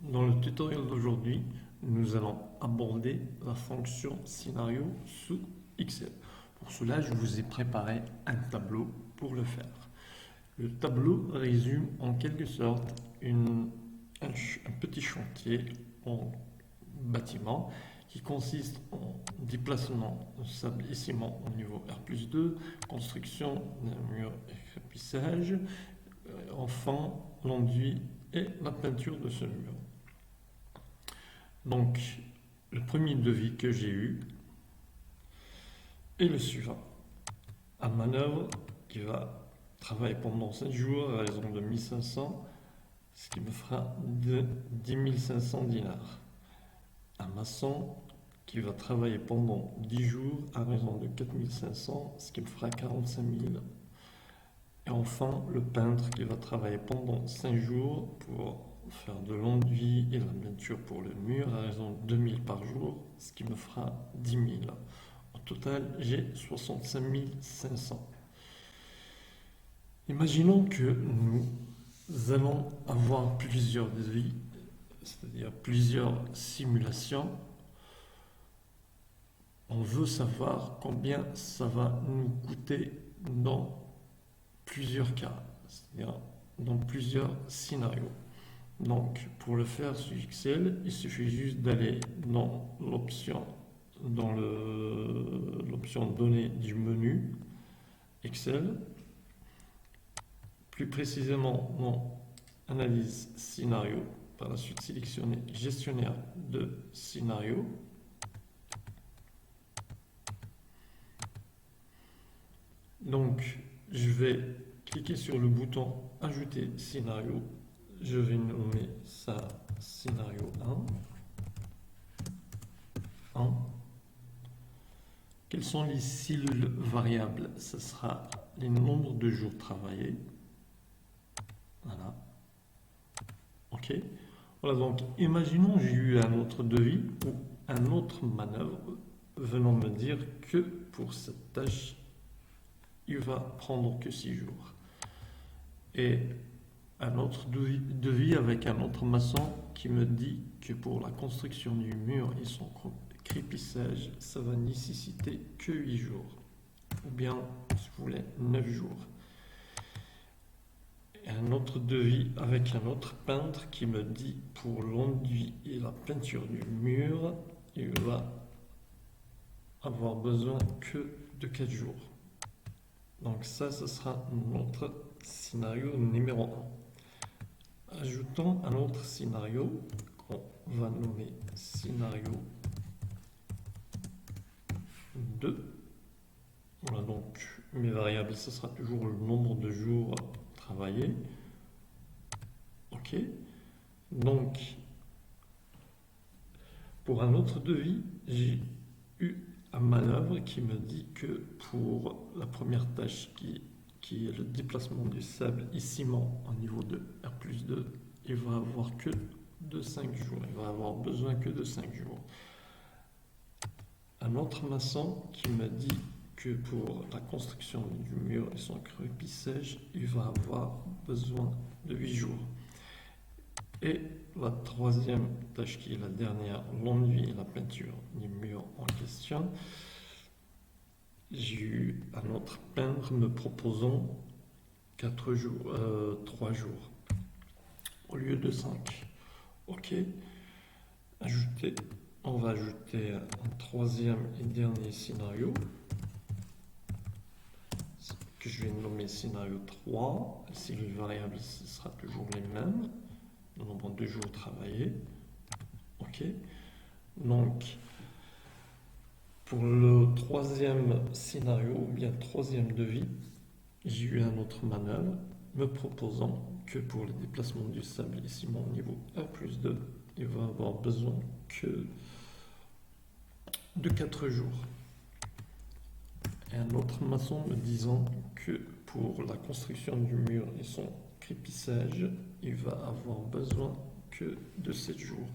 Dans le tutoriel d'aujourd'hui, nous allons aborder la fonction scénario sous Excel. Pour cela, je vous ai préparé un tableau pour le faire. Le tableau résume en quelque sorte un petit chantier en bâtiment qui consiste en déplacement de sable et ciment au niveau R+2, construction d'un mur et crépissage, enfin l'enduit et la peinture de ce mur. Donc, le premier devis que j'ai eu est le suivant. Un manœuvre qui va travailler pendant 5 jours à raison de 1500, ce qui me fera de 10 500 dinars. Un maçon qui va travailler pendant 10 jours à raison de 4500, ce qui me fera 45 000. Et enfin, le peintre qui va travailler pendant 5 jours pour faire de l'enduit et la peinture pour le mur à raison de 2000 par jour, ce qui me fera 10 000. Au total, j'ai 65 500. Imaginons que nous allons avoir plusieurs devis, c'est-à-dire plusieurs simulations. On veut savoir combien ça va nous coûter dans plusieurs cas, c'est-à-dire dans plusieurs scénarios. Donc, pour le faire sur Excel, il suffit juste d'aller dans l'option données du menu Excel, plus précisément dans analyse scénario, par la suite sélectionner gestionnaire de scénario. Donc, je vais cliquer sur le bouton ajouter scénario. Je vais nommer ça scénario 1. Quelles sont les cellules variables? Ce sera les nombres de jours travaillés. Voilà. OK. Voilà, donc imaginons j'ai eu un autre devis ou un autre manœuvre venant me dire que pour cette tâche, il va prendre que 6 jours. Et un autre devis avec un autre maçon qui me dit que pour la construction du mur et son crépissage, ça va nécessiter que 8 jours. Ou bien, si vous voulez, 9 jours. Et un autre devis avec un autre peintre qui me dit pour l'enduit et la peinture du mur, il va avoir besoin que de 4 jours. Donc ça, ce sera notre scénario numéro 1. Ajoutons un autre scénario qu'on va nommer scénario 2. Voilà, donc mes variables, ce sera toujours le nombre de jours travaillés. OK. Donc, pour un autre devis, j'ai eu un manœuvre qui me dit que pour la première tâche qui est le déplacement du sable et ciment au niveau de R+2, il va avoir que de 5 jours. Il va avoir besoin que de 5 jours. Un autre maçon qui me dit que pour la construction du mur et son crépissage, il va avoir besoin de 8 jours. Et la troisième tâche qui est la dernière, l'enduit et la peinture du mur en question, j'ai eu un autre peintre me proposant 3 jours au lieu de 5. OK. On va ajouter un troisième et dernier scénario que je vais nommer scénario 3. Les cellules variables, ce sera toujours les mêmes. Le nombre de jours travaillés. OK. Donc, pour le troisième scénario, ou bien troisième devis, j'ai eu un autre manœuvre me proposant que pour le déplacement du sable et ciment au niveau R+2, il va avoir besoin que de 4 jours. Et un autre maçon me disant que pour la construction du mur et son crépissage, il va avoir besoin que de 7 jours.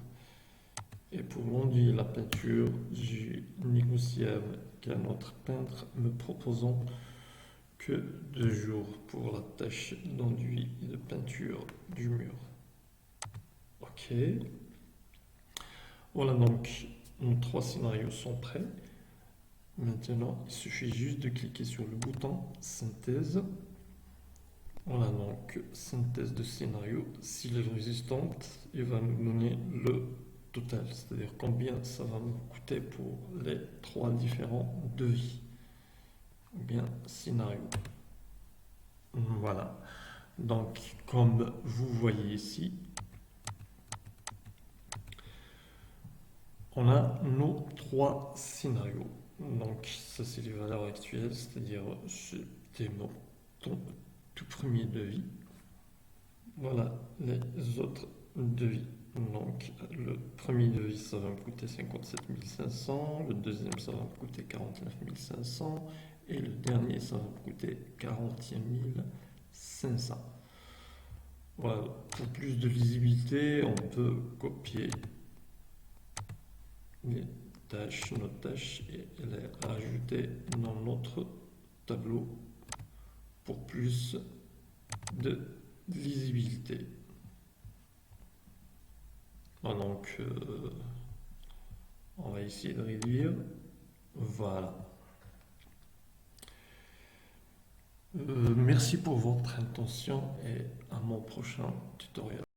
Et pour l'enduit et la peinture, j'ai négocié avec un autre peintre me proposant que 2 jours pour la tâche d'enduit et de peinture du mur. OK. Voilà, donc nos 3 scénarios sont prêts. Maintenant, il suffit juste de cliquer sur le bouton synthèse. Voilà, donc synthèse de scénario. S'il est résistante, il va nous donner le total, c'est-à-dire combien ça va nous coûter pour les 3 différents devis. Bien, scénario. Voilà. Donc, comme vous voyez ici, on a nos 3 scénarios. Donc, ça c'est les valeurs actuelles, c'est-à-dire c'était mon tout premier devis. Voilà les autres devis. Donc, le premier devis, ça va me coûter 57 500, le deuxième, ça va me coûter 49 500, et le dernier, ça va me coûter 41 500. Voilà, pour plus de lisibilité, on peut copier les tâches, nos tâches, et les rajouter dans notre tableau pour plus de lisibilité. Donc, on va essayer de réduire. Voilà. Merci pour votre attention et à mon prochain tutoriel.